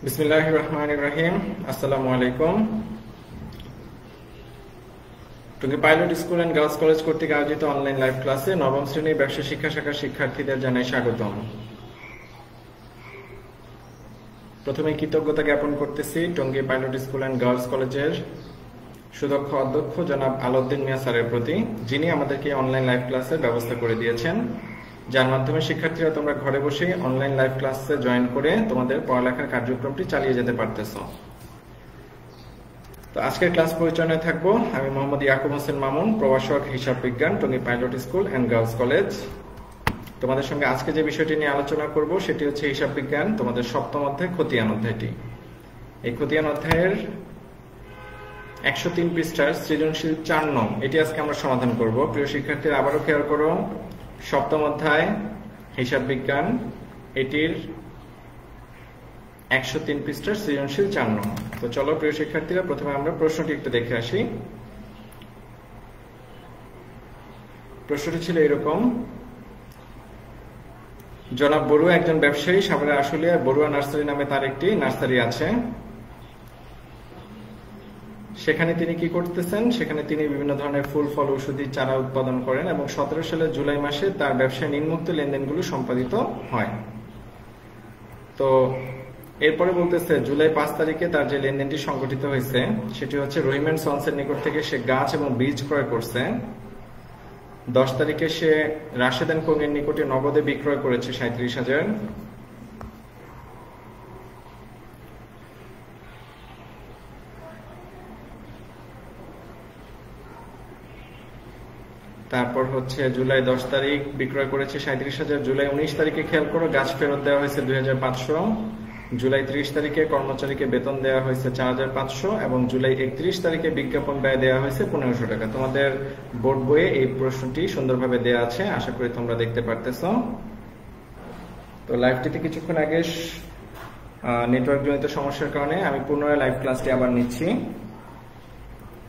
বিসমিল্লাহির রহমানির রহিম। আসসালামু আলাইকুম। Tongi pilot school and girls college কর্তৃক আয়োজিত অনলাইন লাইভ ক্লাসে নবম শ্রেণীর ব্যবসা শিক্ষা শাখার শিক্ষার্থীদের জানাই স্বাগতম। প্রথমে কৃতজ্ঞতা জ্ঞাপন করতেছি Tongi pilot school and girls কলেজের সুদক্ষ অধ্যক্ষ জনাব আলাউদ্দিন মিয়া স্যারের প্রতি, যিনি আমাদেরকে অনলাইন লাইভ ক্লাসের ব্যবস্থা করে দিয়েছেন, যার মাধ্যমে শিক্ষার্থীরা তোমরা ঘরে বসে অনলাইন লাইভ ক্লাসে জয়েন করে তোমাদের পড়ালেখার কার্যক্রমটি চালিয়ে যেতে পারতেছ। তো আজকের ক্লাস পরিচালনায় থাকবো আমি মোহাম্মদ ইয়াকুব হোসেন মামুন, প্রভাষক হিসাব বিজ্ঞান, Tongi pilot school and girls college. তোমাদের সঙ্গে আজকে যে বিষয়টি নিয়ে আলোচনা করব সেটি হচ্ছে হিসাব বিজ্ঞান তোমাদের সপ্তম অধ্যায় খতিয়ান অধ্যায়টি। এই খতিয়ান অধ্যায়ের 103 পৃষ্ঠার সৃজনশীল 4 নং এটি আজকে আমরা সমাধান করব। প্রিয় শিক্ষার্থীরা আবারও খেয়াল করো, সপ্তম অধ্যায় হিসাব বিজ্ঞান এটির 103 পৃষ্ঠার সৃজনশীল 4 নং। তো চলো প্রিয় শিক্ষার্থীরা, প্রথমে আমরা প্রশ্নটি একটু দেখে আসি। প্রশ্নটি ছিল এরকম: জনাব বড়ুয়া একজন ব্যবসায়ী, সাভারের আশুলিয়া বড়ুয়া নার্সারি নামে তার একটি নার্সারি আছে। সেখানে তিনি কি করতেছেন? সেখানে তিনি বিভিন্ন ধরনের ফুল ফল ঔষধি চারা উৎপাদন করেন এবং 17 সালের জুলাই মাসে তার ব্যবসায় নিম্নোক্ত লেনদেনগুলো সম্পাদিত হয়। তো এরপরে বলতেছে জুলাই 5 তারিখে তার যে লেনদেনটি সংগঠিত হয়েছে সেটি হচ্ছে রহিম এন্ড সন্সের নিকট থেকে সে গাছ এবং বীজ ক্রয় করছে। 10 তারিখে সে রাশেদ এন্ড কোং এর নিকটে নগদে বিক্রয় করেছে 37,000। তারপর হচ্ছে জুলাই 10 তারিখ বিক্রয় করেছে 37,000। জুলাই 19 তারিখে খেয়াল করো গাছ ফেরত দেওয়া হয়েছে 2,500। জুলাই 30 তারিখে কর্মচারীকে বেতন দেওয়া হয়েছে 4,500 এবং জুলাই 31 তারিখে বিজ্ঞাপন ব্যয় দেওয়া হয়েছে 1,500 টাকা। তোমাদের বোর্ড বইয়ে এই প্রশ্নটি সুন্দরভাবে দেওয়া আছে, আশা করি তোমরা দেখতে পারতেছো। তো লাইভটিতে কিছুক্ষণ আগে নেটওয়ার্ক জনিত সমস্যার কারণে আমি পুনরায় লাইভ ক্লাসটি আবার নিচ্ছি।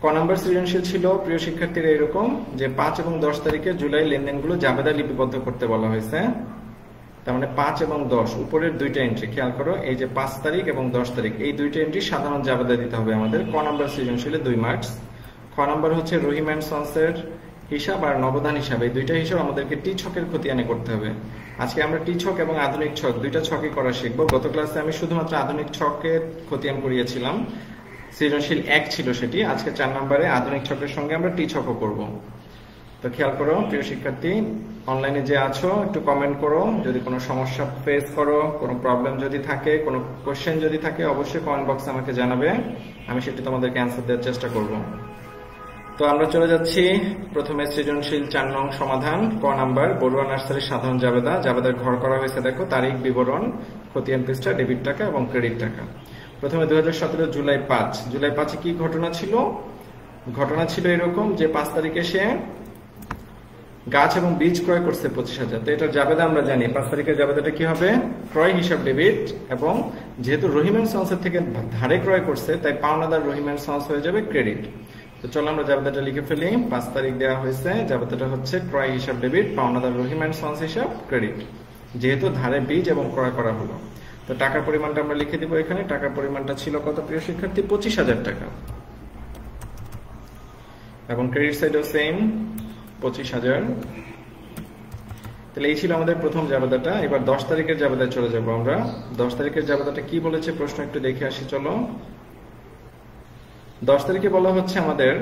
ক নম্বর সৃজনশীল ছিল প্রিয় শিক্ষার্থীরা এরকম যে 5 এবং 10 তারিখে জুলাই লেনদেনগুলো জাবেদা লিপিবদ্ধ করতে বলা হয়েছে। তার মানে 5 এবং 10 উপরের দুইটা এন্ট্রি খেয়াল করো, এই যে 5 তারিখ এবং 10 তারিখ এই দুইটা এন্ট্রি সাধারণ জাবেদা দিতে হবে আমাদের। ক নম্বর সৃজনশীলে 2 মার্কস। খ নম্বর হচ্ছে রহিম এন্ড সন্সের হিসাব আর নবদান হিসাব, এই দুইটা হিসাব আমাদেরকে টি ছকের খতিয়ানে করতে হবে। আজকে আমরা টি ছক এবং আধুনিক ছক দুইটা ছকই করা শিখবো। গত ক্লাসে আমি শুধুমাত্র আধুনিক ছকের খতিয়ান করিয়েছিলাম, সৃজনশীল 1 ছিল সেটি। আজকে 4 নম্বরে আধুনিক ছকের সঙ্গে আমরা টি ছকও করব। তো খেয়াল করো প্রিয় শিক্ষার্থী, অনলাইনে যে আছো একটু কমেন্ট করো, যদি কোনো সমস্যা ফেস করো, কোনো প্রবলেম যদি থাকে, কোনো কোশ্চেন যদি থাকে অবশ্যই কমেন্ট বক্সে আমাকে জানাবে, আমি সেটি তোমাদেরকে অ্যান্সার দেওয়ার চেষ্টা করব। তো আমরা চলে যাচ্ছি প্রথমে সৃজনশীল 4 নং সমাধান। ক নাম্বার বড়ুয়া নার্সারির সাধারণ জাবেদা। জাবেদার ঘর করা হয়েছে দেখো, তারিখ, বিবরণ, খতিয়ান পৃষ্ঠা, ডেবিট টাকা এবং ক্রেডিট টাকা। প্রথমে 2017 জুলাই 5। জুলাই 5 কি ঘটনা ছিল? ঘটনা ছিল এরকম যে 5 তারিখে সে গাছ এবং বীজ ক্রয় করছে 25,000। তো এটার জাবেদা আমরা জানি, 5 তারিখের জাবেদাটা কি হবে? ক্রয় হিসাব ডেবিট, এবং যেহেতু রহিম এন্ড সন্সের থেকে ধারে ক্রয় করছে তাই পাওনাদার রহিম এন্ড সন্স হয়ে যাবে ক্রেডিট। তো চলো আমরা জাবেদাটা লিখে ফেলি। 5 তারিখ দেওয়া হয়েছে, জাবেদাটা হচ্ছে ক্রয় হিসাব ডেবিট, পাওনাদার রহিম এন্ড সন্স হিসাব ক্রেডিট, যেহেতু ধারে বীজ এবং ক্রয় করা হলো। তো টাকার পরিমাণটা আমরা লিখে দিব এখানে। টাকার পরিমাণটা ছিল কত প্রিয় শিক্ষার্থী? 25,000 টাকা। এবং ক্রেডিট সাইডও সেম 25,000। তাহলে এই ছিল আমাদের প্রথম জাবেদাটা। এবার 10 তারিখের জাবেদায় চলে যাব আমরা। 10 তারিখের জাবেদাটা কি বলেছে প্রশ্ন একটু দেখে আসি চলো। 10 তারিখে বলা হচ্ছে আমাদের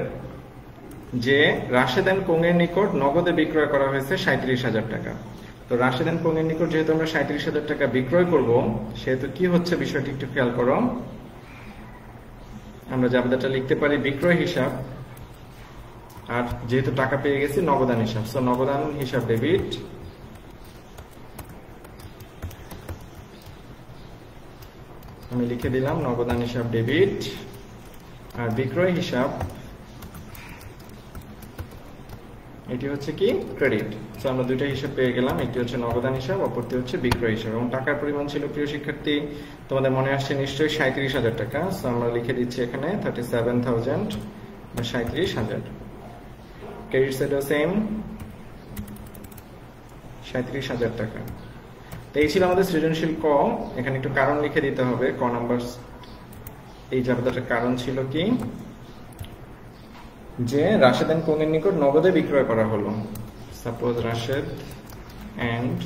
যে রাশেদ এন্ড কোং এর নিকট নগদে বিক্রয় করা হয়েছে 37,000 টাকা। তো রাশেদ এন্ড কোং এর নিকট যেহেতু আমরা 37,000 টাকা বিক্রয় করব, সেহেতু কি হচ্ছে বিষয়টি একটু খেয়াল করো। আমরা জাবেদাটা লিখতে পারি বিক্রয় হিসাব, আর যেহেতু টাকা পেয়ে গেছি নগদান হিসাব, সো নগদান হিসাব ডেবিট, আমি লিখে দিলাম নগদান হিসাব ডেবিট, আর বিক্রয় হিসাব এটি হচ্ছে কি ক্রেডিট। তো আমরা দুইটা হিসাব পেয়ে গেলাম, একটি হচ্ছে নগদান হিসাব, অপরটি হচ্ছে বিক্রয় হিসাব। এবং টাকার পরিমাণ ছিল প্রিয় শিক্ষার্থী তোমাদের মনে আসছে নিশ্চয়ই 37,000 টাকা। সো আমরা লিখে দিচ্ছি এখানে 37,000 বা 37,000। ক্রেডিট সাইডও সেম 37,000 টাকা। তো এই ছিল আমাদের সৃজনশীল ক। এখানে একটু কারণ লিখে দিতে হবে। ক নাম্বার এই জাবেদাটার কারণ ছিল কি, যে রাশেদ এন্ড কোং এর নিকট নগদে বিক্রয় করা হলো। সাপোজ রাশেদ এন্ড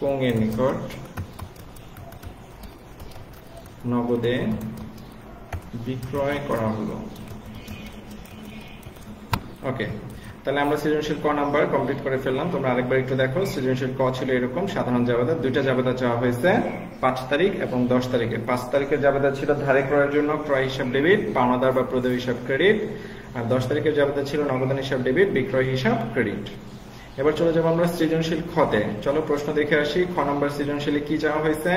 কোং এর নিকট নগদে বিক্রয় করা হলো। ওকে, তাহলে আমরা সৃজনশীল ক নাম্বার কমপ্লিট করে ফেললাম। তোমরা আরেকবার একটু দেখো। সৃজনশীল ক ছিল এরকম, সাধারণ জাবেদা, দুইটা জাবেদা চাওয়া হয়েছে 5 তারিখ এবং 10 তারিখে। 5 তারিখের জাবেদা ছিল ধারে ক্রয়ের জন্য ক্রয় হিসাব ডেবিট, পাওনাদার বা প্রদেয় হিসাব ক্রেডিট, আর 10 তারিখের জাবেদা ছিল নগদান হিসাব ডেবিট, বিক্রয় হিসাব ক্রেডিট। এবার চলে যাবো আমরা সৃজনশীল খতে। চলো প্রশ্ন দেখে আসি। খ নাম্বার সৃজনশীলে কি চাওয়া হয়েছে?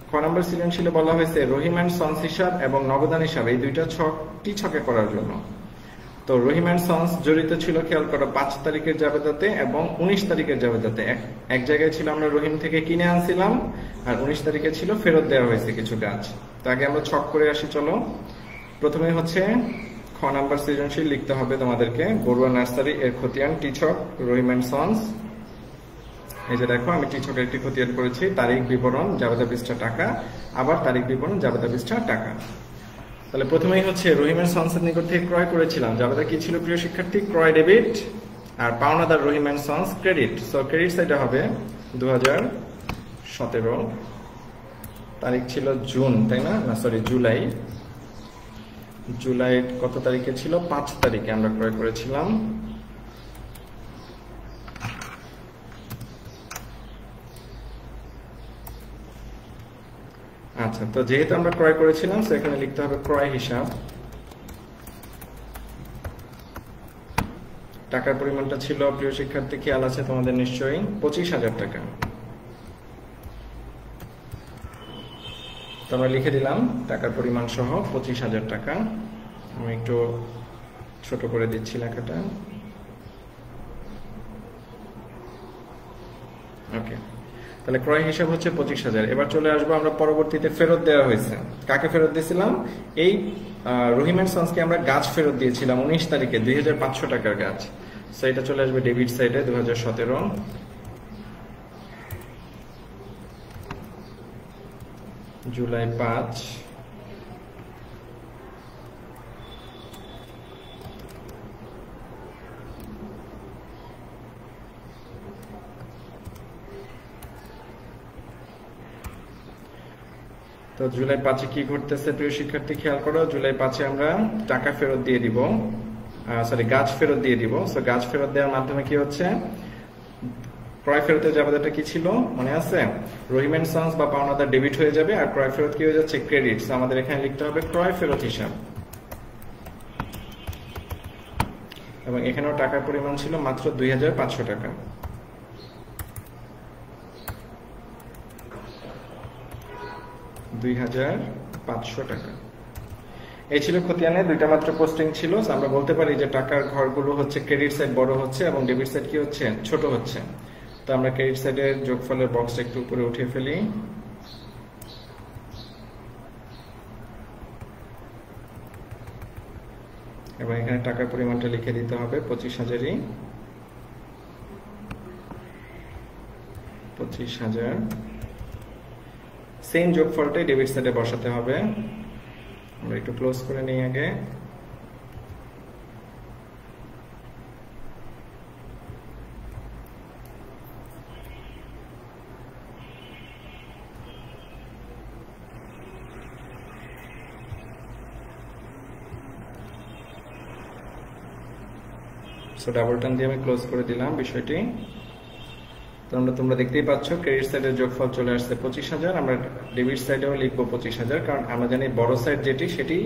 খ নাম্বার সৃজনশীলে বলা হয়েছে রহিম এন্ড সন্স হিসাব এবং নগদান হিসাব এই দুইটা ছকে করার জন্য। তো রহিম এন্ড সন্স জড়িত ছিল, খেয়াল করো, 5 তারিখের জাবেদাতে এবং 19 তারিখের জাবেদাতে। এক জায়গায় ছিল আমরা রহিম থেকে কিনে আনছিলাম, আর 19 তারিখে ছিল ফেরত দেওয়া হয়েছে কিছু গাছ। তো আগে আমরা ছক করে আসি। চলো, প্রথমে হচ্ছে খ নাম্বার সৃজনশীল লিখতে হবে তোমাদেরকে। বড়ুয়া নার্সারি এর খতিয়ান টি ছক রহিম এন্ড সন্স। এই যে দেখো, আমি টি ছকের একটি খতিয়ান করেছি। তারিখ বিবরণ জাবেদা পৃষ্ঠা টাকা, আবার তারিখ বিবরণ জাবেদা পৃষ্ঠা টাকা। তাহলে প্রথমেই হচ্ছে রহিম এন্ড সন্স এর নিকট থেকে ক্রয় করেছিলাম। জাবেদা কি ছিল প্রিয় শিক্ষার্থী? ক্রয় ডেবিট, আর পাওনাদার Rahim and sons credit. So credit সাইডে হবে 2017, তারিখ ছিল জুন, তাই না? না সরি, জুলাই। জুলাই কত তারিখে ছিল? 5 তারিখে আমরা ক্রয় করেছিলাম। আচ্ছা, তো যেহেতু আমরা ক্রয় করেছিলাম সেখানে লিখতে হবে ক্রয় হিসাব। টাকার পরিমাণটা ছিল প্রিয় শিক্ষার্থী, খেয়াল আছে তোমাদের নিশ্চয়ই, 25,000 টাকা। তো আমরা লিখে দিলাম টাকার পরিমাণ সহ 25,000 টাকা। আমি একটু ছোট করে দিচ্ছি লেখাটা। ওকে, তাহলে ক্রয় হিসাব হচ্ছে 25,000। এবার চলে আসবো আমরা পরবর্তীতে ফেরত দেওয়া হয়েছে। কাকে ফেরত দিয়েছিলাম? এই রহিম এন্ড সন্সকে আমরা গাছ ফেরত দিয়েছিলাম 19 তারিখে 2500 টাকার গাছ। সো এটা চলে আসবে ডেবিট সাইডে 2017। জুলাই 5, তো জুলাই 5 কি ঘটতেছে প্রিয় শিক্ষার্থী, খেয়াল করো। জুলাই 5 আমরা টাকা ফেরত দিয়ে দিব, সরি গাছ ফেরত দিয়ে দিব। সো গাছ ফেরত দেওয়ার মাধ্যমে কি হচ্ছে, ক্রয় ফেরতের জাবেদাটা কি ছিল মনে আছে? রহিম এন্ড সন্স বা পাওনাদার ডেবিট হয়ে যাবে, আর ক্রয় ফেরত কি হয়ে যাচ্ছে? ক্রেডিট। সো আমাদের এখানে লিখতে হবে ক্রয় ফেরত হিসাব। এবং এখানেও টাকার পরিমাণ ছিল মাত্র 2500 টাকা। টাকা। এই ছিল খতিয়ানে, দুইটা মাত্র পোস্টিং ছিল। আমরা বলতে পারি যে টাকার ঘরগুলো হচ্ছে ক্রেডিট সাইড বড় হচ্ছে এবং ডেবিট সাইড কি হচ্ছে? ছোট হচ্ছে। তো আমরা ক্রেডিট সাইডের যোগফলের বক্সটা একটু উপরে উঠিয়ে ফেলি। এবং এখানে টাকার পরিমাণটা লিখে দিতে হবে 25,000ই। 25,000 সেম যোগফলটাই ডেবিট সাইডে বসাতে হবে। আমরা একটু ক্লোজ করে নিই আগে। সো ডাবল টান দিয়ে আমি ক্লোজ করে দিলাম বিষয়টি। তোমরা দেখতেই পাচ্ছ ক্রেডিট সাইডের যোগফল চলে আসছে 25,000। আমরা ডেবিট সাইডেও লিখবো 25,000, কারণ আমরা জানি বড় সাইড যেটি সেটি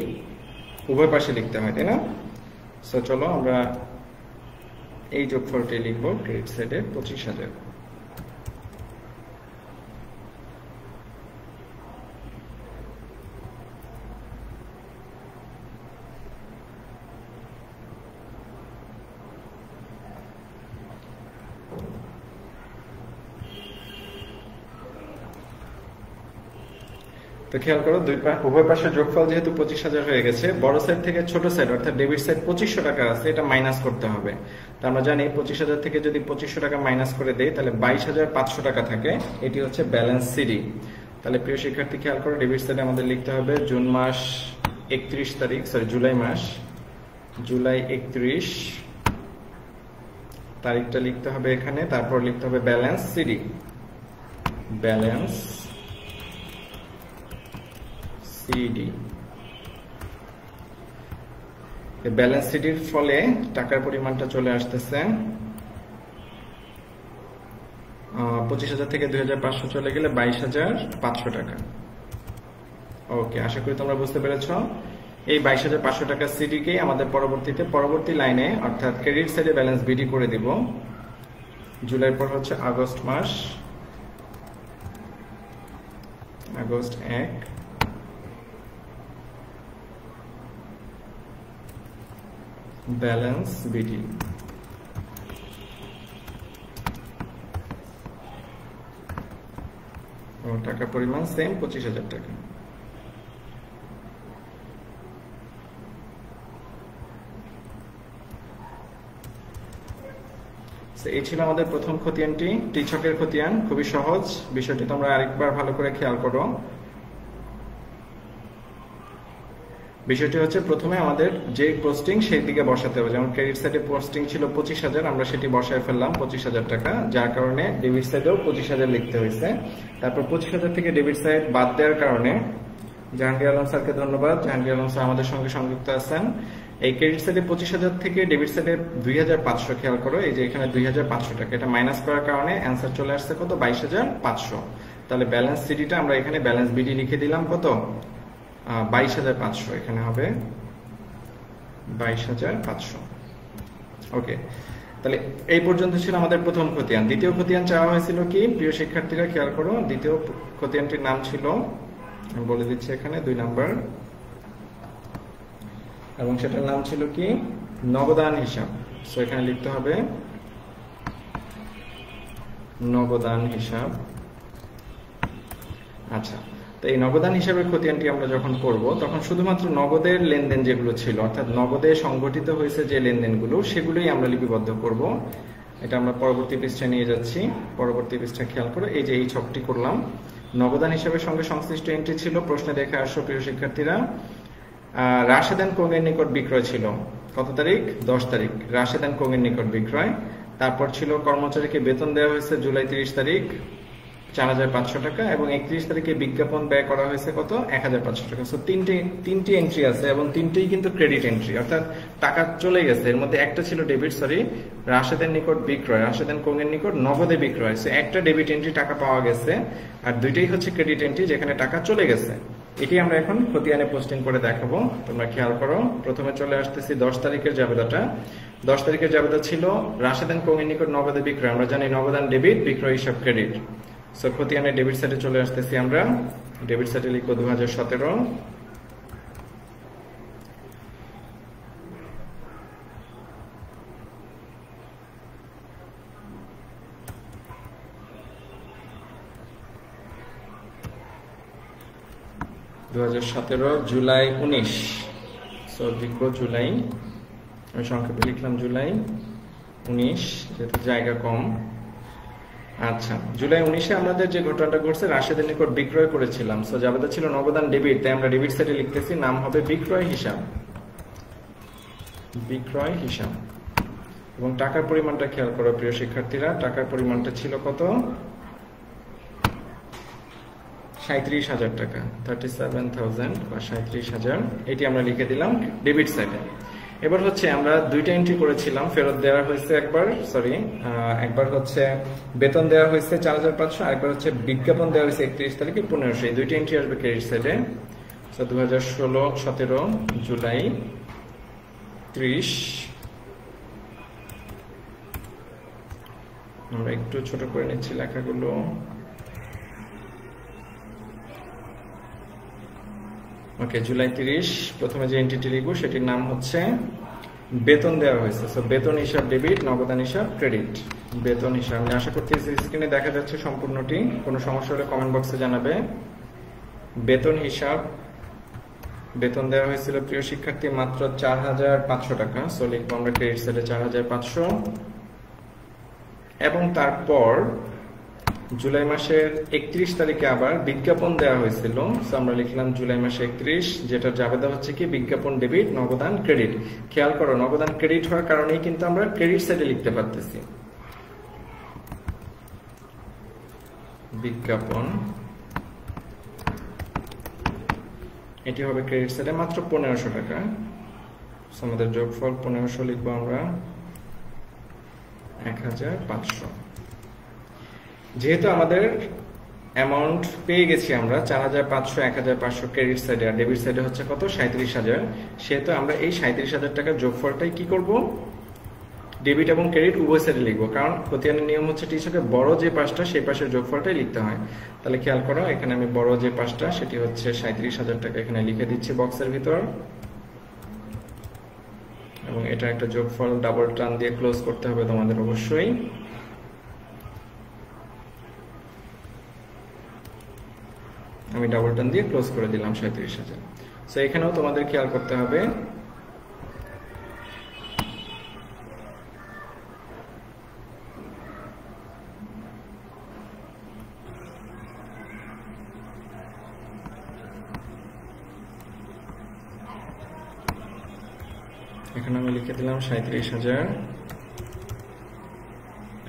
উভয় পাশে লিখতে হয়, তাই না? সো চলো আমরা এই যোগফলটি লিখবো ক্রেডিট সাইডে 25,000। তো খেয়াল করো উভয় পাশে যোগফল যেহেতু 25,000 হয়ে গেছে, বড় সাইড থেকে ছোট সাইড অর্থাৎ ডেবিট সাইড 2500 টাকা আছে, এটা মাইনাস করতে হবে। তো আমরা জানি 25,000 থেকে যদি 2500 টাকা মাইনাস করে দেই তাহলে 22,500 টাকা থাকে, এটি হচ্ছে ব্যালেন্স সিডি। তাহলে প্রিয় শিক্ষার্থী খেয়াল করো, ডেবিট সাইডে আমাদের লিখতে হবে জুন মাস 31 তারিখ, জুলাই মাস, জুলাই 31 তারিখটা লিখতে হবে এখানে, তারপর লিখতে হবে balance c d, balance c d. Balance সিডির ফলে টাকার পরিমাণটা চলে আসতেছে 25,000 থেকে 2,500 চলে গেলে 22,500 টাকা। ওকে, আশা করি তোমরা বুঝতে পেরেছো। এই 22,500 টাকা সিডিকেই আমাদের পরবর্তী লাইনে অর্থাৎ ক্রেডিট সাইডে ব্যালেন্স বিডি করে দিব। জুলাইয়ের পর হচ্ছে আগস্ট মাস, আগস্ট 1, ব্যালেন্স বিডি। টাকার পরিমাণ সেম 25,000 টাকা। এই ছিল আমাদের প্রথম খতিয়ানটি, টি-ছকের খতিয়ান। খুবই সহজ, বিষয়টি তোমরা আরেকবার ভালো করে খেয়াল করো। বিষয়টি হচ্ছে প্রথমে আমাদের যে পোস্টিং সেই দিকে বসাতে হবে। যেমন ক্রেডিট সাইডে পোস্টিং ছিল 25,000, আমরা সেটি বসায় ফেললাম 25,000 টাকা, যার কারণে ডেবিট সাইডেও 25,000 লিখতে হয়েছে। তারপর 25,000 থেকে ডেবিট সাইড বাদ দেওয়ার কারণে জাহাঙ্গীর আলম স্যারকে ধন্যবাদ, জাহাঙ্গীর আলম স্যার আমাদের সঙ্গে সংযুক্ত আছেন। এই ক্রেডিট সাইডে 25,000 থেকে ডেবিট সাইডে 2,500, খেয়াল করো এই যে এখানে 2,500 টাকা, এটা মাইনাস করার কারণে অ্যান্সার চলে আসছে কত, 22,500। তাহলে ব্যালেন্স সিডিটা আমরা এখানে ব্যালেন্স বিডি লিখে দিলাম কত, 22,500, এখানে হবে 22,500। ওকে, তাহলে এই পর্যন্ত ছিল আমাদের প্রথম খতিয়ান। দ্বিতীয় খতিয়ান চাওয়া হয়েছিল কি প্রিয় শিক্ষার্থীরা, খেয়াল করো, দ্বিতীয় খতিয়ানটির নাম ছিল, আমি বলে দিচ্ছি এখানে 2 নাম্বার, এবং সেটার নাম ছিল কি, নগদান হিসাব। সো এখানে লিখতে হবে নগদান হিসাব। আচ্ছা, তো এই নগদান হিসাবের খতিয়ানটি আমরা যখন করব তখন শুধুমাত্র নগদের লেনদেন যেগুলো ছিল অর্থাৎ নগদে সংগঠিত হয়েছে যে লেনদেনগুলো সেগুলোই আমরা লিপিবদ্ধ করব। এটা আমরা পরবর্তী পৃষ্ঠায় নিয়ে যাচ্ছি। পরবর্তী পৃষ্ঠায় খেয়াল করো, এই যে এই ছকটি করলাম, নগদান হিসাবের সঙ্গে সংশ্লিষ্ট এন্ট্রি ছিল, প্রশ্নে দেখে আসো প্রিয় শিক্ষার্থীরা, রাশেদান কোংয়ের নিকট বিক্রয় ছিল কত তারিখ, 10 তারিখ, রাশেদান কোংয়ের নিকট বিক্রয়। তারপর ছিল কর্মচারীকে বেতন দেওয়া হয়েছে জুলাই 30 তারিখ 4,500 টাকা, এবং 31 তারিখে বিজ্ঞাপন ব্যয় করা হয়েছে কত, 1,500 টাকা। সো তিনটি এন্ট্রি আছে এবং তিনটেই কিন্তু ক্রেডিট এন্ট্রি, অর্থাৎ টাকা চলে গেছে। এর মধ্যে একটা ছিল ডেবিট, রাশেদের নিকট বিক্রয়, রাশেদান কোংয়ের নিকট নগদে বিক্রয়। সো একটা ডেবিট এন্ট্রি, টাকা পাওয়া গেছে, আর দুইটাই হচ্ছে ক্রেডিট এন্ট্রি যেখানে টাকা চলে গেছে। এটি আমরা এখন খতিয়ানে পোস্টিং করে দেখাবো। তোমরা খেয়াল করো, প্রথমে চলে আসতেছি 10 তারিখের জাবেদাটা। 10 তারিখের জাবেদা ছিল রাশেদান কোংয়ের নিকট নগদে বিক্রয়। আমরা জানি নগদান ডেবিট, বিক্রয় হিসাব ক্রেডিট। সো খতিয়ানে ডেবিট সাইডে চলে আসতেছি আমরা, ডেবিট সাইডে লিখবো 2017। জুলাই 19। সো লিখবো জুলাই, আমি সংক্ষেপে লিখলাম জুলাই 19 যেহেতু জায়গা কম। আচ্ছা, জুলাই 19-এ আমাদের যে ঘটনাটা ঘটছে, রাশেদের নিকট বিক্রয় করেছিলাম। সো জাবেদা ছিল নগদান ডেবিট, তাই আমরা ডেবিট সাইডে লিখতেছি, নাম হবে বিক্রয় হিসাব, বিক্রয় হিসাব। এবং টাকার পরিমাণটা খেয়াল করো প্রিয় শিক্ষার্থীরা, টাকার পরিমাণটা ছিল কত, 37,000 টাকা, 37,000 বা 37,000, এটি আমরা লিখে দিলাম ডেবিট সাইডে। এবার হচ্ছে আমরা দুইটা এন্ট্রি করেছিলাম, ফেরত দেওয়া হয়েছে একবার হচ্ছে বেতন দেওয়া হয়েছে 4,500, আরেকবার হচ্ছে বিজ্ঞাপন দেওয়া হয়েছে 31 তারিখে 1500। এই দুইটা এন্ট্রি আসবে ক্রেডিট সাইডে। 2016-17 জুলাই 30। আমরা একটু ছোট করে নিচ্ছি লেখাগুলো। ওকে, জুলাই 30 প্রথমে যে এন্ট্রিটি লিখবো সেটির নাম হচ্ছে বেতন দেওয়া হয়েছে। সো বেতন হিসাব ডেবিট, নগদান হিসাব ক্রেডিট, বেতন হিসাব। আমি আশা করছি স্ক্রিনে দেখা যাচ্ছে সম্পূর্ণটি। কোনো সমস্যা হলে কমেন্ট বক্সে জানাবে। বেতন হিসাব, বেতন দেওয়া হয়েছিল প্রিয় শিক্ষার্থী মাত্র 4,500 টাকা। সো লিখবো আমরা ক্রেডিট সাইডে 4,500। এবং তারপর জুলাই মাসের 31 তারিখে আবার বিজ্ঞাপন দেওয়া হয়েছিল। সো আমরা লিখলাম জুলাই মাসে 31, যেটা জাবেদা হচ্ছে কি বিজ্ঞাপন ডেবিট, নগদান ক্রেডিট। খেয়াল করো নগদান ক্রেডিট হওয়ার কারণেই কিন্তু আমরা ক্রেডিট সাইডে লিখতে পারতেছি। বিজ্ঞাপন, এটি হবে ক্রেডিট সাইডে মাত্র 1500 টাকা। আমাদের যোগফল 1500 লিখবো আমরা 1,500। যেহেতু আমাদের অ্যামাউন্ট পেয়ে গেছি আমরা 4,500, 1,500 ক্রেডিট সাইডে, আর ডেবিট সাইডে হচ্ছে কত 37,000, সেহেতু আমরা এই 37,000 টাকার যোগফলটাই কি করব, ডেবিট এবং ক্রেডিট উভয় সাইডে লিখবো। কারণ খতিয়ানের নিয়ম হচ্ছে টিচারকে বড় যে পাশটা সেই পাশের যোগফলটাই লিখতে হয়। তাহলে খেয়াল করো এখানে আমি বড় যে পাশটা সেটি হচ্ছে 37,000 টাকা এখানে লিখে দিচ্ছি বক্সের ভিতর, এবং এটা একটা যোগফল ডাবল টান দিয়ে ক্লোজ করতে হবে তোমাদের অবশ্যই। আমি ডাবল টান দিয়ে ক্লোজ করে দিলাম 37,000। সো এখানেও তোমাদের খেয়াল করতে হবে এখানে আমি লিখে দিলাম 37,000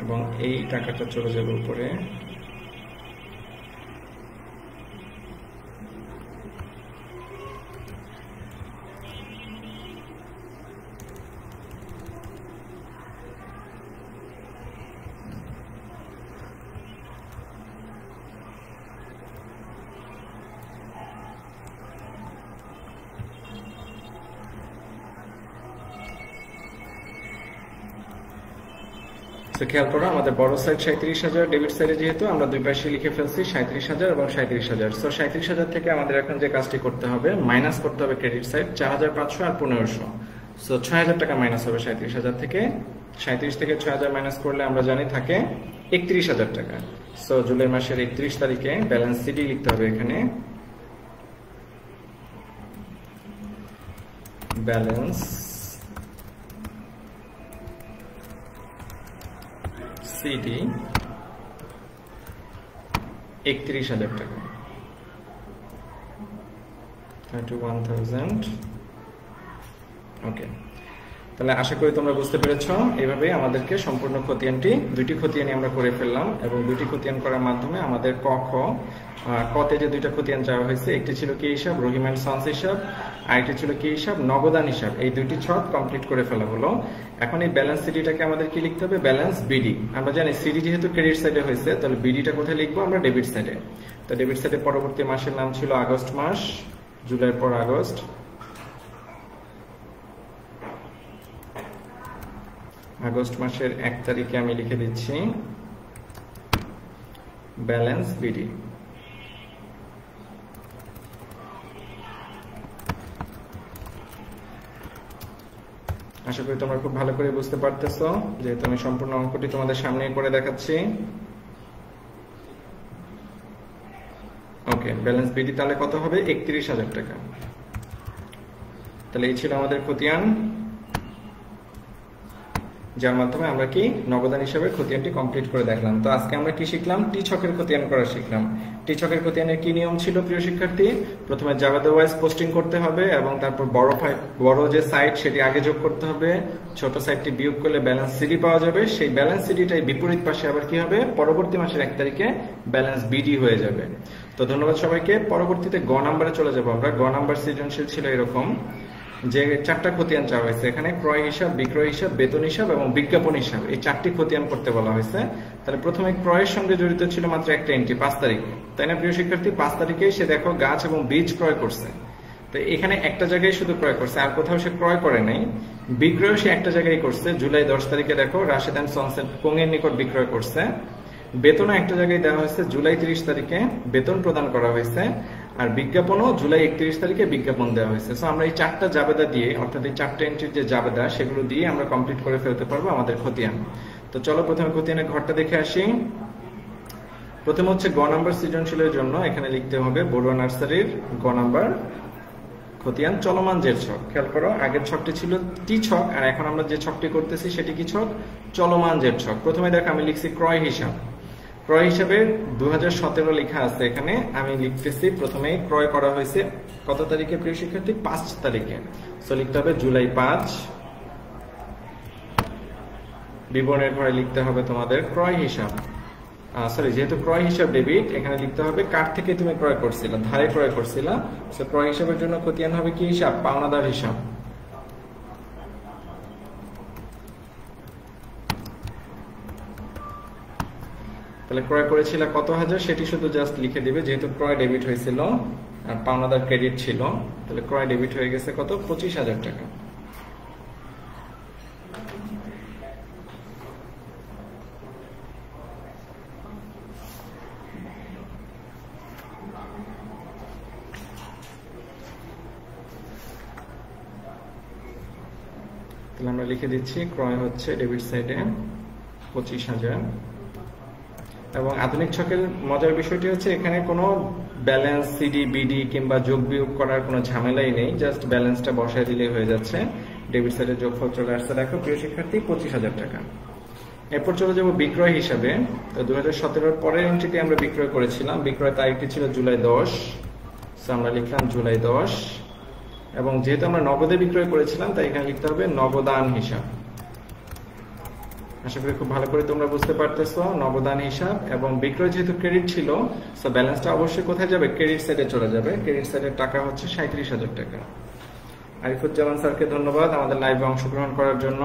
এবং এই টাকাটা চলে যাবে উপরে। খেয়াল করো আমাদের বড় সাইড 37,000, ডেবিট সাইডে যেহেতু আমরা দুই পাশে লিখে ফেলছি 37,000 এবং 37,000। সো 37,000 থেকে আমাদের এখন যে কাজটি করতে হবে মাইনাস করতে হবে ক্রেডিট সাইড 4,500 আর 1,500। সো 6,000 টাকা মাইনাস হবে 37,000 থেকে। 37 থেকে 6,000 মাইনাস করলে আমরা জানি থাকে 31,000 টাকা। সো জুলাই মাসের 31 তারিখে ব্যালেন্স সিডি লিখতে হবে এখানে, ব্যালেন্স সিডি 31,000 টাকা, 31,000। ওকে, তাহলে আশা করি তোমরা বুঝতে পেরেছো। এইভাবে আমাদেরকে সম্পূর্ণ খতিয়ানটি, দুইটি খতিয়ানই আমরা করে ফেললাম, এবং দুইটি খতিয়ান করার মাধ্যমে আমাদের কতে যে দুইটা খতিয়ান চাওয়া হয়েছে, একটি ছিল কি হিসাব, রহিম এন্ড সন্স হিসাব, আরেকটি ছিল কি হিসাব, নগদান হিসাব। এই দুইটি ছক কমপ্লিট করে ফেলা হলো। এখন এই ব্যালেন্স সিডিটাকে আমাদের কি লিখতে হবে, ব্যালেন্স বিডি। আমরা জানি সিডি যেহেতু ক্রেডিট সাইডে হয়েছে, তাহলে বিডিটা কোথায় লিখবো আমরা, ডেবিট সাইডে। তো ডেবিট সাইডে পরবর্তী মাসের নাম ছিল আগস্ট মাস, জুলাইয়ের পর আগস্ট। আগস্ট মাসের 1 তারিখে আমি লিখে দিচ্ছি ব্যালেন্স বিডি। আশা করি তোমরা খুব ভালো করে বুঝতে পারতেছো, যেহেতু আমি সম্পূর্ণ অঙ্কটি তোমাদের সামনে করে দেখাচ্ছি। ওকে, ব্যালেন্স বিডি তাহলে কত হবে, 31,000 টাকা। তাহলে এই ছিল আমাদের খতিয়ান, যার মাধ্যমে আমরা কি নগদান হিসাবে খতিয়ানটি কমপ্লিট করে দেখলাম। তো আজকে আমরা কি শিখলাম, টি ছকের খতিয়ান করা শিখলাম। টি ছকের খতিয়ানের কি নিয়ম ছিল প্রিয় শিক্ষার্থী, প্রথমে জাবেদা ওয়াইজ পোস্টিং করতে হবে, এবং তারপর বড় যে সাইড সেটি আগে যোগ করতে হবে, ছোট সাইডটি বিয়োগ করলে ব্যালেন্স সিডি পাওয়া যাবে। সেই ব্যালেন্স সিডিটাই বিপরীত পাশে আবার কি হবে, পরবর্তী মাসের 1 তারিখে ব্যালেন্স বিডি হয়ে যাবে। তো ধন্যবাদ সবাইকে। পরবর্তীতে গ নাম্বারে চলে যাব আমরা। গ নাম্বার সৃজনশীল ছিল এরকম যে 4টা খতিয়ান চাওয়া হয়েছে এখানে, ক্রয় হিসাব, বিক্রয় হিসাব, বেতন হিসাব এবং বিজ্ঞাপন হিসাব, এই 4টি খতিয়ান করতে বলা হয়েছে। তাহলে প্রথমে ক্রয়ের সঙ্গে জড়িত ছিল মাত্র একটা এন্ট্রি 5 তারিখ, তাই না প্রিয় শিক্ষার্থী? 5 তারিখে সে দেখো গাছ এবং বীজ ক্রয় করছে। তো এখানে একটা জায়গায় শুধু ক্রয় করছে, আর কোথাও সে ক্রয় করে নাই। বিক্রয় সে একটা জায়গায় করছে, জুলাই 10 তারিখে দেখো রাশেদ এন্ড সন্সের কোঙের নিকট বিক্রয় করছে। বেতনও একটা জায়গায় দেওয়া হয়েছে, জুলাই 30 তারিখে বেতন প্রদান করা হয়েছে। আর বিজ্ঞাপনও জুলাই 31 তারিখে বিজ্ঞাপন দেওয়া হয়েছে। সো আমরা এই 4টা জাবেদা দিয়ে, অর্থাৎ এই 4টা এন্ট্রির যে জাবেদা সেগুলো দিয়ে আমরা কমপ্লিট করে ফেলতে পারবো আমাদের খতিয়ান। তো চলো প্রথমে খতিয়ানের ঘরটা দেখে আসি। প্রথমে হচ্ছে গ নাম্বার সৃজনশীলের জন্য এখানে লিখতে হবে বড়ুয়া নার্সারির গ নাম্বার খতিয়ান চলমান জের ছক। খেয়াল করো, আগের ছকটি ছিল টি ছক, আর এখন আমরা যে ছকটি করতেছি সেটি কি ছক? চলমান জের ছক। প্রথমে দেখো আমি লিখছি ক্রয় হিসাব। ক্রয় হিসাবে 2017 লেখা আছে এখানে, আমি লিখতেছি প্রথমে ক্রয় করা হয়েছে কত তারিখে প্রিয় শিক্ষার্থী? 5 তারিখে। সো লিখতে হবে জুলাই 5। বিবরণের ঘরে লিখতে হবে তোমাদের ক্রয় হিসাব, সরি যেহেতু ক্রয় হিসাব ডেবিট, এখানে লিখতে হবে কার থেকে তুমি ক্রয় করছিলা, ধারে ক্রয় করছিলা। সো ক্রয় হিসাবের জন্য খতিয়ান হবে কি হিসাব? পাওনাদার হিসাব। তাহলে ক্রয় করেছিল কত হাজার সেটি শুধু জাস্ট লিখে দিবে, যেহেতু ক্রয় ডেবিট হয়েছিল আর পাওনাদার ক্রেডিট ছিল, তাহলে ক্রয় ডেবিট হয়ে গেছে কত? 25,000 টাকা। তাহলে আমরা লিখে দিচ্ছি ক্রয় হচ্ছে ডেবিট সাইডে 25,000। এবং আধুনিক ছকের মজার বিষয়টি হচ্ছে এখানে কোনো ব্যালেন্স সিডি বিডি কিংবা যোগ বিয়োগ করার কোনো ঝামেলাই নেই, জাস্ট ব্যালেন্সটা বসায় দিলেই হয়ে যাচ্ছে। ডেবিট সাইডে যোগফল চলে আসছে দেখো প্রিয় শিক্ষার্থী 25,000 টাকা। এরপর চলে যাবো বিক্রয় হিসাবে। তো 2017 পরের এন্ট্রিটি আমরা বিক্রয় করেছিলাম, বিক্রয় তারিখটি ছিল জুলাই 10। সো আমরা লিখলাম জুলাই 10, এবং যেহেতু আমরা নগদে বিক্রয় করেছিলাম তাই এখানে লিখতে হবে নগদান হিসাব। আশা করি খুব ভালো করে তোমরা বুঝতে পারতেছো নগদান হিসাব। এবং বিক্রয় যেহেতু ক্রেডিট ছিল, সো ব্যালেন্সটা অবশ্যই কোথায় যাবে? ক্রেডিট সাইডে চলে যাবে। ক্রেডিট সাইডের টাকা হচ্ছে 37,000 টাকা। আরিফুজ্জামান স্যারকে ধন্যবাদ আমাদের লাইভে অংশগ্রহণ করার জন্য।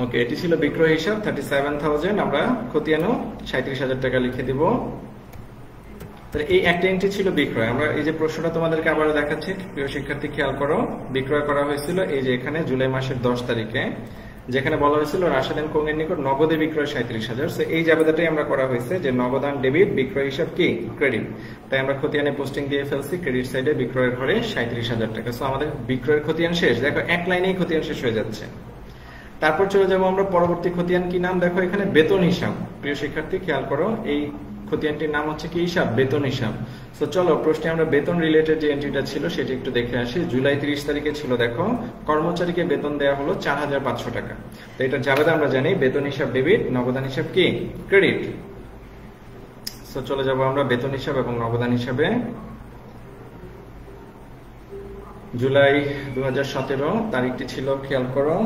ওকে, এটি ছিল বিক্রয় হিসাব 37,000, আমরা খতিয়ানও 37,000 টাকা লিখে দিব। তাহলে এই একটা এন্ট্রি ছিল বিক্রয়। আমরা এই যে প্রশ্নটা তোমাদেরকে আবারও দেখাচ্ছি, প্রিয় শিক্ষার্থী খেয়াল করো। বিক্রয় করা হয়েছিল এই যে এখানে জুলাই মাসের 10 তারিখে, যেখানে বলা হয়েছিল রাশেদ কোং এর নিকট নগদে বিক্রয় 37,000। সো এই জাবেদাটাই আমরা করা হয়েছে যে নগদান ডেবিট, বিক্রয় হিসাব কি ক্রেডিট। তাই আমরা খতিয়ানে পোস্টিং দিয়ে ফেলছি ক্রেডিট সাইডে বিক্রয়ের ঘরে 37,000 টাকা। সো আমাদের বিক্রয়ের খতিয়ান শেষ। দেখো এক লাইনেই খতিয়ান শেষ হয়ে যাচ্ছে। তারপর চলে যাবো আমরা পরবর্তী খতিয়ান, কি নাম? দেখো এখানে বেতন হিসাব। প্রিয় শিক্ষার্থী খেয়াল করো, এই খতিয়ানটির নাম হচ্ছে কি হিসাব? বেতন হিসাব। তো চলো প্রশ্নে আমরা বেতন রিলেটেড যে এন্ট্রিটা ছিল সেটি একটু দেখে আসি। জুলাই 30 তারিখে ছিল, দেখো কর্মচারীকে বেতন দেওয়া হলো 4,500 টাকা। তো এটা জাবেদা আমরা জানি বেতন হিসাব ডেবিট, নগদান হিসাব কি ক্রেডিট। তো চলে যাব আমরা বেতন হিসাব এবং নগদান হিসাবে। জুলাই 2017 তারিখটি ছিল, খেয়াল করো,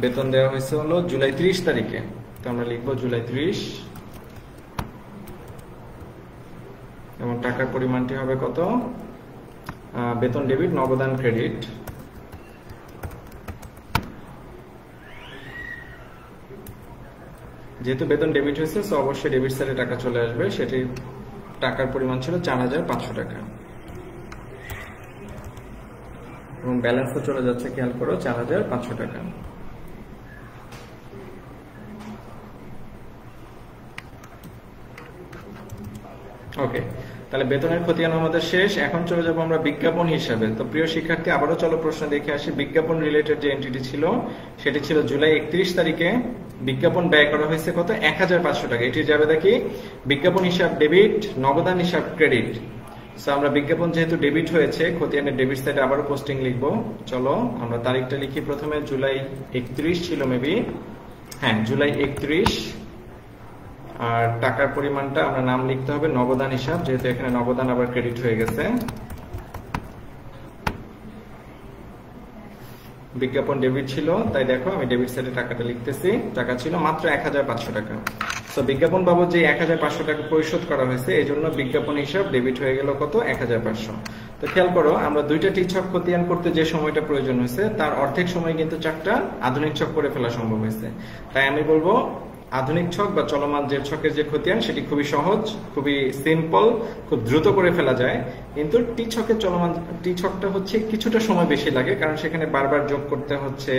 বেতন দেওয়া হয়েছে হলো জুলাই 30 তারিখে। তো আমরা লিখবো জুলাই 30, এবং টাকার পরিমাণটি হবে কত? বেতন ডেবিট, নগদান ক্রেডিট। যেহেতু বেতন ডেবিট হয়েছে সো অবশ্যই ডেবিট সাইডে টাকা চলে আসবে। সেটি টাকার পরিমাণ ছিল 4,500 টাকা, এবং ব্যালেন্স তো চলে যাচ্ছে, খেয়াল করো, 4,500 টাকা। ওকে, তাহলে বেতনের খতিয়ান আমাদের শেষ। এখন চলে যাবো আমরা বিজ্ঞাপন হিসাবে। তো প্রিয় শিক্ষার্থী আবারও চলো প্রশ্ন দেখে আসি। বিজ্ঞাপন রিলেটেড যে এন্ট্রিটি ছিল সেটি ছিল জুলাই 31 তারিখে। বিজ্ঞাপন ব্যয় করা হয়েছে কত? 1,500 টাকা। এটি যাবে দেখি বিজ্ঞাপন হিসাব ডেবিট, নগদান হিসাব ক্রেডিট। সো আমরা বিজ্ঞাপন যেহেতু ডেবিট হয়েছে খতিয়ানের ডেবিট সাইডে আবারও পোস্টিং লিখবো। চলো আমরা তারিখটা লিখি। প্রথমে জুলাই 31 ছিল মেবি, হ্যাঁ জুলাই 31। আর টাকার পরিমাণটা আমরা নাম লিখতে হবে নগদান হিসাব, যেহেতু এখানে নগদান আবার ক্রেডিট হয়ে গেছে। বিজ্ঞাপন ডেবিট ছিল তাই দেখো আমি ডেবিট সাইডে টাকাটা লিখতেছি। টাকা ছিল মাত্র 1,500 টাকা। তো বিজ্ঞাপন বাবদ যে 1,500 টাকা পরিশোধ করা হয়েছে এই জন্য বিজ্ঞাপন হিসাব ডেবিট হয়ে গেল কত? 1,500। তো খেয়াল করো, আমরা দুইটা টি ছক খতিয়ান করতে যে সময়টা প্রয়োজন হয়েছে তার অর্ধেক সময় কিন্তু 4টা আধুনিক ছক করে ফেলা সম্ভব হয়েছে। তাই আমি বলবো আধুনিক ছক বা চলমান যে ছকের যে খতিয়ান সেটি খুবই সহজ, খুবই সিম্পল, খুব দ্রুত করে ফেলা যায়। কিন্তু টি ছকের চলমান টি ছকটা হচ্ছে কিছুটা সময় বেশি লাগে, কারণ সেখানে বারবার যোগ করতে হচ্ছে,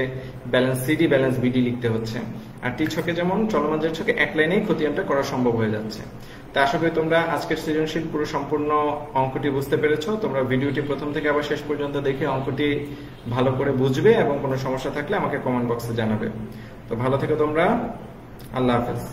ব্যালেন্স সিডি ব্যালেন্স বিডি লিখতে হচ্ছে। আর টি ছকে যেমন চলমান যে ছকে এক লাইনেই খতিয়ানটা করা সম্ভব হয়ে যাচ্ছে। তা আশা করি তোমরা আজকের সৃজনশীল পুরো সম্পূর্ণ অঙ্কটি বুঝতে পেরেছো। তোমরা ভিডিওটি প্রথম থেকে আবার শেষ পর্যন্ত দেখে অঙ্কটি ভালো করে বুঝবে, এবং কোনো সমস্যা থাকলে আমাকে কমেন্ট বক্সে জানাবে। তো ভালো থেকো তোমরা, আল্লাহ হাফেজ।